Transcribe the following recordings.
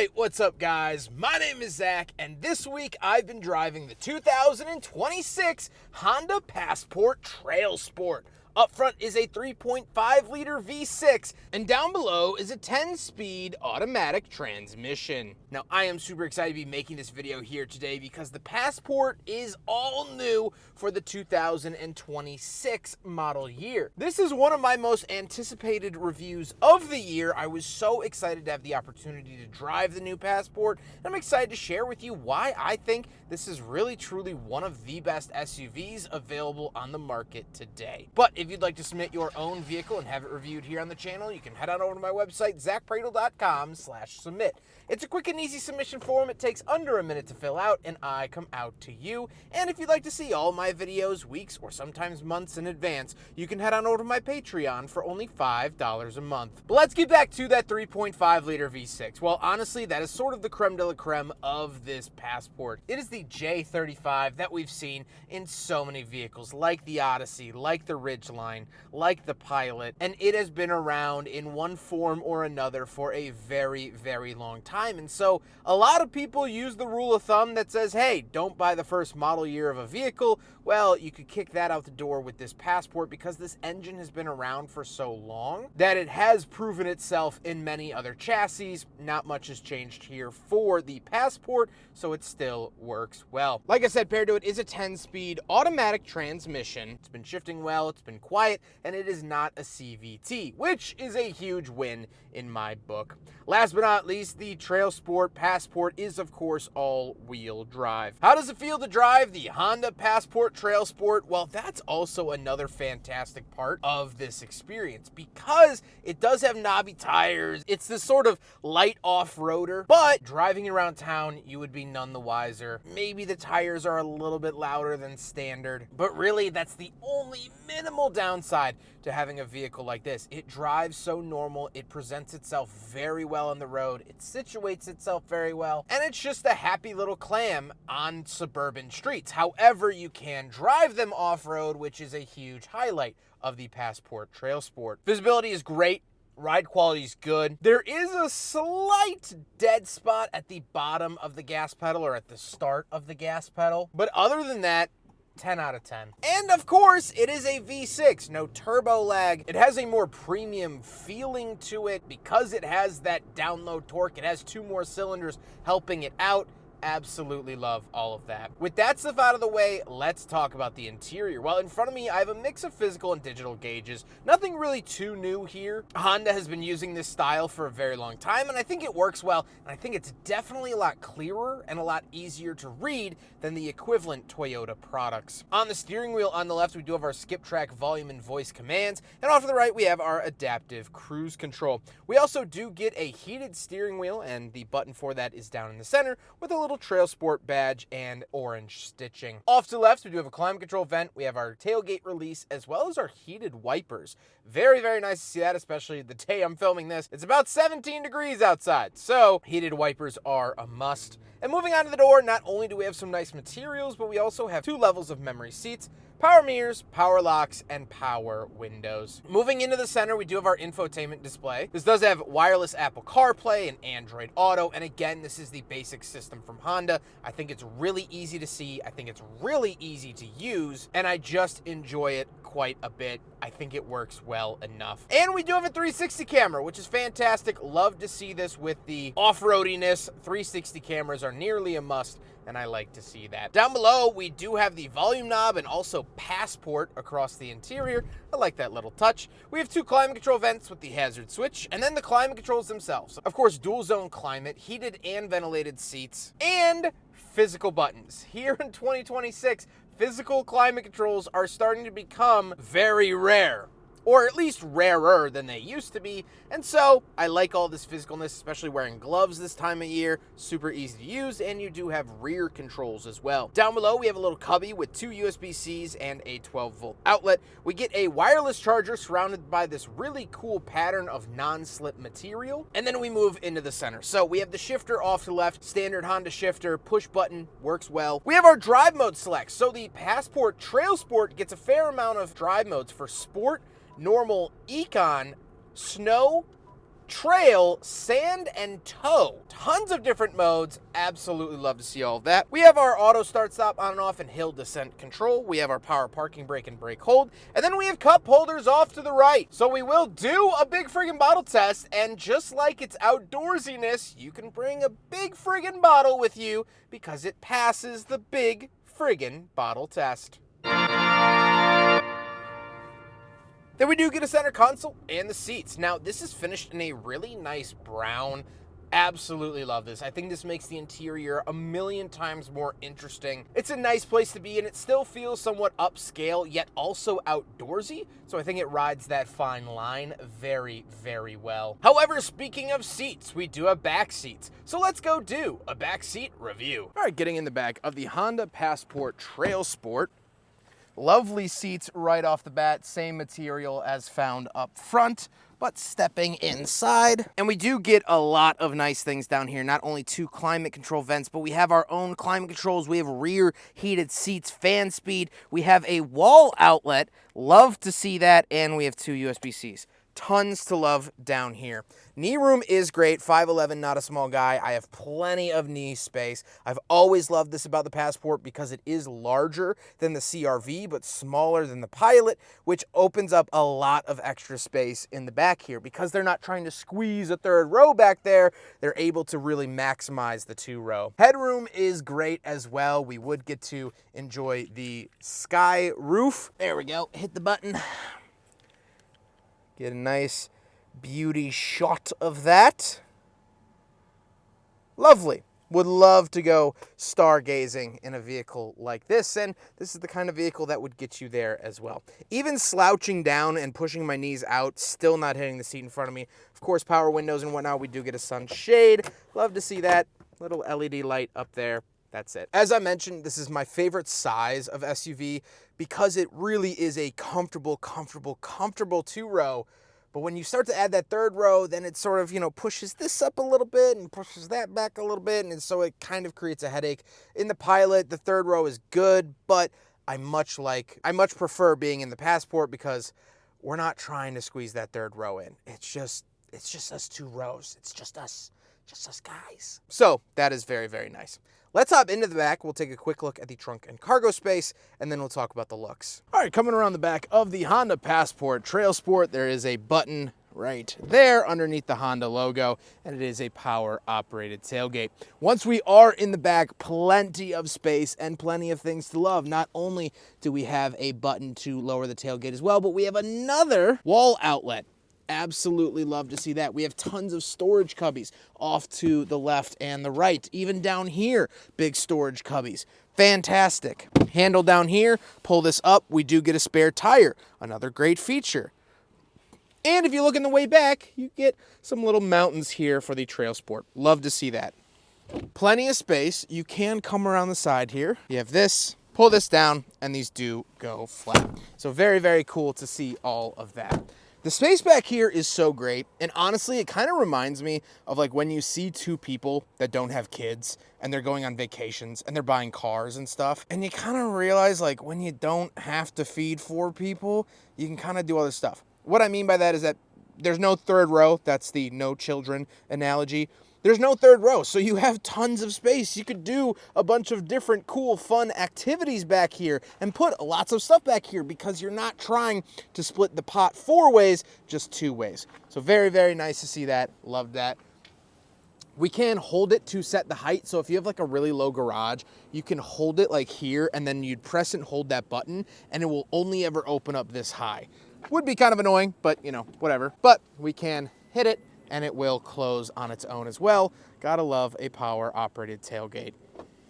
Alright, what's up guys? My name is Zach, and this week I've been driving the 2026 Honda Passport Trailsport. Up front is a 3.5-liter V6, and down below is a 10-speed automatic transmission. Now, I am super excited to be making this video here today because the Passport is all new for the 2026 model year. This is one of my most anticipated reviews of the year. I was so excited to have the opportunity to drive the new Passport, and I'm excited to share with you why I think this is really truly one of the best SUVs available on the market today. But if you'd like to submit your own vehicle and have it reviewed here on the channel, you can head on over to my website, zackpradel.com/submit. It's a quick and easy submission form. It takes under a minute to fill out, and I come out to you. And if you'd like to see all my videos weeks or sometimes months in advance, you can head on over to my Patreon for only $5 a month. But let's get back to that 3.5-liter V6. Well, honestly, that is sort of the creme de la creme of this Passport. It is the J35 that we've seen in so many vehicles, like the Odyssey, like the Ridgeline, like the Pilot, and it has been around in one form or another for a very, very long time. And so a lot of people use the rule of thumb that says, hey, don't buy the first model year of a vehicle. Well, you could kick that out the door with this Passport because this engine has been around for so long that it has proven itself in many other chassis. Not much has changed here for the Passport, so it still works well. Like I said, paired to it is a 10-speed automatic transmission. It's been shifting well, it's been quiet, and it is not a CVT, which is a huge win in my book. Last but not least, the Trailsport Passport is, of course, all-wheel drive. How does it feel to drive the Honda Passport Trailsport? Well, that's also another fantastic part of this experience because it does have knobby tires. It's this sort of light off-roader, but driving around town, you would be none the wiser. Maybe the tires are a little bit louder than standard, but really that's the only minimal downside to having a vehicle like this. It drives so normal, it presents itself very well on the road, it situates itself very well, and it's just a happy little clam on suburban streets. However, you can drive them off-road, which is a huge highlight of the Passport Trailsport. Visibility is great. Ride quality is good. There is a slight dead spot at the bottom of the gas pedal or at the start of the gas pedal, but other than that, 10 out of 10. And of course, it is a V6, no turbo lag. It has a more premium feeling to it because it has that download torque. It has 2 more cylinders helping it out. Absolutely love all of that. With that stuff out of the way, let's talk about the interior. Well, in front of me, I have a mix of physical and digital gauges. Nothing really too new here. Honda has been using this style for a very long time, and I think it works well, and I think it's definitely a lot clearer and a lot easier to read than the equivalent Toyota products. On the steering wheel on the left, we do have our skip track volume and voice commands, and off to the right, we have our adaptive cruise control. We also do get a heated steering wheel, and the button for that is down in the center with a little Trailsport badge and orange stitching. Off to the left, we do have a climate control vent. We have our tailgate release as well as our heated wipers. Very, very nice to see that, especially the day I'm filming this. It's about 17 degrees outside, so heated wipers are a must. And moving on to the door, not only do we have some nice materials, but we also have 2 levels of memory seats, power mirrors, power locks, and power windows. Moving into the center, we do have our infotainment display. This does have wireless Apple CarPlay and Android Auto, and again, this is the basic system from Honda. I think it's really easy to see, I think it's really easy to use, and I just enjoy it quite a bit. I think it works well enough. And we do have a 360 camera, which is fantastic. Love to see this with the off-roadiness. 360 cameras are nearly a must, and I like to see that. Down below, we do have the volume knob and also Passport across the interior. I like that little touch. We have 2 climate control vents with the hazard switch, and then the climate controls themselves. Of course, dual zone climate, heated and ventilated seats, and physical buttons. Here in 2026, physical climate controls are starting to become very rare. or at least rarer than they used to be. And so I like all this physicalness, especially wearing gloves this time of year. Super easy to use, and you do have rear controls as well. Down below, we have a little cubby with 2 USB-Cs and a 12-volt outlet. We get a wireless charger surrounded by this really cool pattern of non-slip material. And then we move into the center. So we have the shifter off to the left, standard Honda shifter, push button, works well. We have our drive mode select. So the Passport Trailsport gets a fair amount of drive modes for sport, normal, econ, snow, trail, sand, and tow. Tons of different modes. Absolutely love to see all of that. We have our auto start stop on and off and hill descent control. We have our power parking brake and brake hold. And then we have cup holders off to the right. So we will do a big friggin' bottle test. And just like it's outdoorsiness, you can bring a big friggin' bottle with you because it passes the big friggin' bottle test. Then we do get a center console and the seats. Now, this is finished in a really nice brown. Absolutely love this. I think this makes the interior a million times more interesting. It's a nice place to be, and it still feels somewhat upscale, yet also outdoorsy. So I think it rides that fine line very, very well. However, speaking of seats, we do have back seats. So let's go do a back seat review. All right, getting in the back of the Honda Passport Trailsport. Lovely seats right off the bat, same material as found up front, but stepping inside. And we do get a lot of nice things down here, not only 2 climate control vents, but we have our own climate controls. We have rear heated seats, fan speed. We have a wall outlet, love to see that, and we have 2 USB-Cs. Tons to love down here. Knee room is great. 5'11", not a small guy. I have plenty of knee space. I've always loved this about the Passport because it is larger than the CR-V, but smaller than the Pilot, which opens up a lot of extra space in the back here. Because they're not trying to squeeze a 3rd row back there, they're able to really maximize the 2-row. Headroom is great as well. We would get to enjoy the sky roof. There we go. Hit the button. Get a nice beauty shot of that. Lovely. Would love to go stargazing in a vehicle like this, and this is the kind of vehicle that would get you there as well. Even slouching down and pushing my knees out, still not hitting the seat in front of me. Of course, power windows and whatnot. We do get a sunshade. Love to see that little LED light up there. That's it. As I mentioned, this is my favorite size of SUV because it really is a comfortable 2-row. But when you start to add that 3rd row, then it sort of, pushes this up a little bit and pushes that back a little bit. And so it kind of creates a headache. In the Pilot, the 3rd row is good, but I much prefer being in the Passport because we're not trying to squeeze that 3rd row in. It's just us 2 rows. It's just us guys. So that is very, very nice. Let's hop into the back. We'll take a quick look at the trunk and cargo space, and then we'll talk about the looks. All right, coming around the back of the Honda Passport Trailsport, there is a button right there underneath the Honda logo, and it is a power-operated tailgate. Once we are in the back, plenty of space and plenty of things to love. Not only do we have a button to lower the tailgate as well, but we have another wall outlet. Absolutely love to see that. We have tons of storage cubbies off to the left and the right. Even down here, big storage cubbies. Fantastic. Handle down here, pull this up, we do get a spare tire. Another great feature. And if you look in the way back, you get some little mountains here for the Trailsport. Love to see that. Plenty of space. You can come around the side here. You have this, pull this down, and these do go flat. So very, very cool to see all of that. The space back here is so great, and honestly, it kind of reminds me of like when you see 2 people that don't have kids, and they're going on vacations, and they're buying cars and stuff, and you kind of realize like when you don't have to feed 4 people, you can kind of do other stuff. What I mean by that is that there's no 3rd row. That's the no children analogy. There's no 3rd row, so you have tons of space. You could do a bunch of different cool, fun activities back here and put lots of stuff back here because you're not trying to split the pot 4 ways, just 2 ways. So very, very nice to see that. Love that. We can hold it to set the height. So if you have like a really low garage, you can hold it like here, and then you'd press and hold that button, and it will only ever open up this high. Would be kind of annoying, but whatever. But we can hit it, and it will close on its own as well. Gotta love a power-operated tailgate.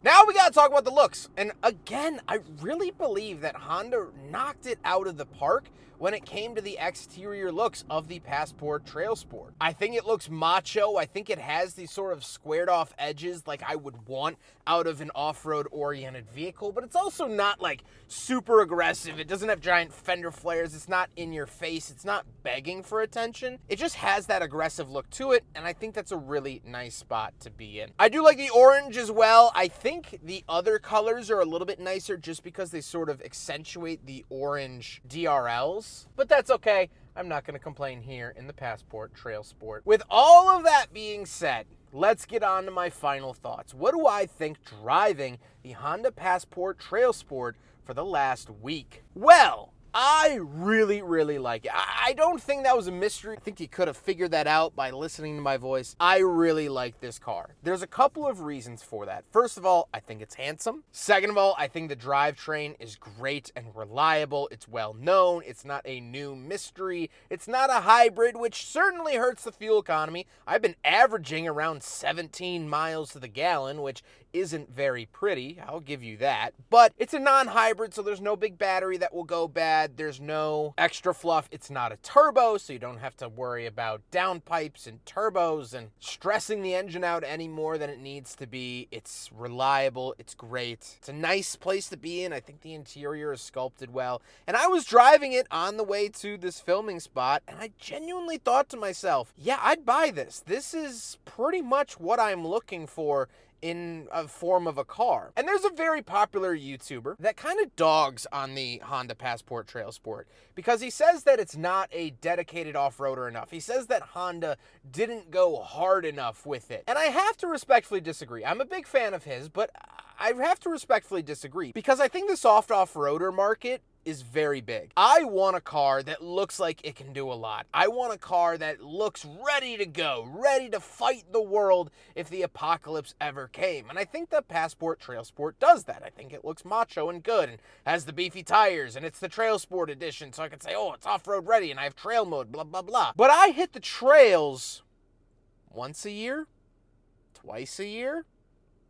Now we gotta talk about the looks. And again, I really believe that Honda knocked it out of the park when it came to the exterior looks of the Passport Trailsport. I think it looks macho. I think it has these sort of squared off edges like I would want out of an off-road oriented vehicle, but it's also not like super aggressive. It doesn't have giant fender flares. It's not in your face. It's not begging for attention. It just has that aggressive look to it, and I think that's a really nice spot to be in. I do like the orange as well. I think the other colors are a little bit nicer just because they sort of accentuate the orange DRLs. else. But that's okay. I'm not going to complain here in the Passport Trailsport. With all of that being said, let's get on to my final thoughts. What do I think driving the Honda Passport Trailsport for the last week? Well, I really, really like it. I don't think that was a mystery. I think you could have figured that out by listening to my voice. I really like this car. There's a couple of reasons for that. First of all, I think it's handsome. Second of all, I think the drivetrain is great and reliable. It's well known. It's not a new mystery. It's not a hybrid, which certainly hurts the fuel economy. I've been averaging around 17 miles to the gallon, which isn't very pretty, I'll give you that. But it's a non-hybrid, so there's no big battery that will go bad. There's no extra fluff. It's not a turbo, so you don't have to worry about downpipes and turbos and stressing the engine out any more than it needs to be. It's reliable. It's great. It's a nice place to be in. I think the interior is sculpted well. And I was driving it on the way to this filming spot, and I genuinely thought to myself, yeah, I'd buy this. This is pretty much what I'm looking for in a form of a car. And there's a very popular YouTuber that kind of dogs on the Honda Passport Trailsport because he says that it's not a dedicated off-roader enough. He says that Honda didn't go hard enough with it. And I have to respectfully disagree. I'm a big fan of his, but I have to respectfully disagree because I think the soft off-roader market is very big. I want a car that looks like it can do a lot. I want a car that looks ready to go, ready to fight the world if the apocalypse ever came. And I think the Passport Trailsport does that. I think it looks macho and good and has the beefy tires, and it's the Trailsport edition, so I can say, oh, it's off-road ready and I have trail mode, blah, blah, blah. But I hit the trails once a year, twice a year,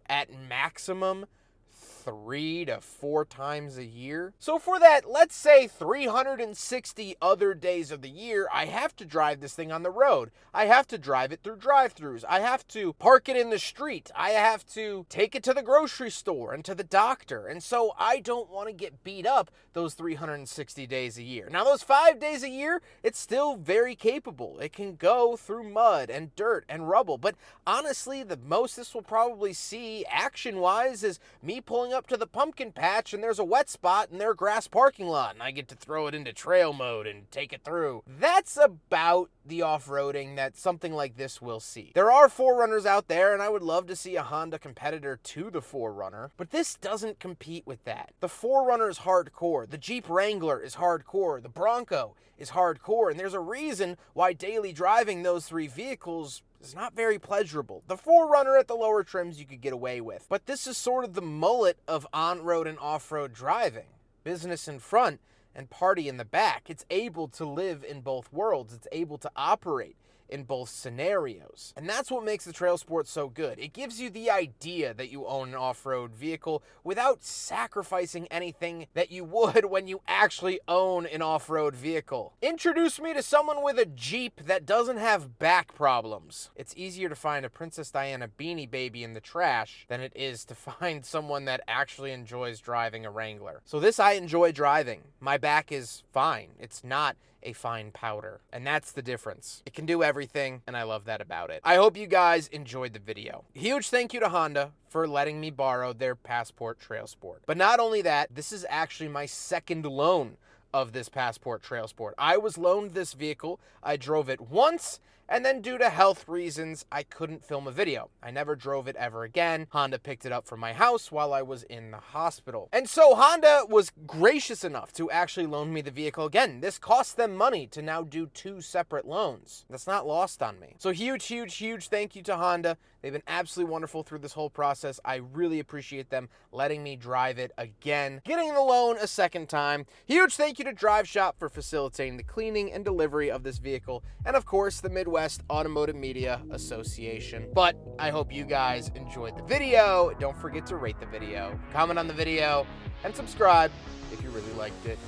at maximum 3 to 4 times a year. So for that, let's say 360 other days of the year, I have to drive this thing on the road. I have to drive it through drive-thrus. I have to park it in the street. I have to take it to the grocery store and to the doctor. And so I don't want to get beat up those 360 days a year. Now, those 5 days a year, it's still very capable. It can go through mud and dirt and rubble. But honestly, the most this will probably see action-wise is me pulling up to the pumpkin patch and there's a wet spot in their grass parking lot and I get to throw it into trail mode and take it through. That's about the off-roading that something like this will see. There are 4Runners out there and I would love to see a Honda competitor to the 4Runner, but this doesn't compete with that. The 4Runner is hardcore. The Jeep Wrangler is hardcore. The Bronco is hardcore, and there's a reason why daily driving those 3 vehicles is not very pleasurable. The 4Runner at the lower trims you could get away with, but this is sort of the mullet of on-road and off-road driving. Business in front and party in the back. It's able to live in both worlds. It's able to operate in both scenarios. And that's what makes the Trailsport so good. It gives you the idea that you own an off-road vehicle without sacrificing anything that you would when you actually own an off-road vehicle. Introduce me to someone with a Jeep that doesn't have back problems. It's easier to find a Princess Diana Beanie Baby in the trash than it is to find someone that actually enjoys driving a Wrangler. So this I enjoy driving. My back is fine. It's not a fine powder, and that's the difference. It can do everything, and I love that about it. I hope you guys enjoyed the video. Huge thank you to Honda for letting me borrow their Passport Trailsport. But not only that, this is actually my second loan of this Passport Trailsport. I was loaned this vehicle. I drove it once, and then due to health reasons, I couldn't film a video. I never drove it ever again. Honda picked it up from my house while I was in the hospital. And so Honda was gracious enough to actually loan me the vehicle again. This cost them money to now do 2 separate loans. That's not lost on me. So huge, huge, huge thank you to Honda. They've been absolutely wonderful through this whole process. I really appreciate them letting me drive it again, getting the loan a second time. Huge thank you to Drive Shop for facilitating the cleaning and delivery of this vehicle, and of course the Midwest Automotive Media Association. But I hope you guys enjoyed the video. Don't forget to rate the video, comment on the video, and subscribe if you really liked it.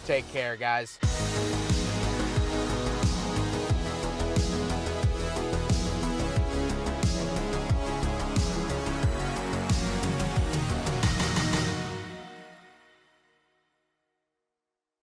Take care, guys.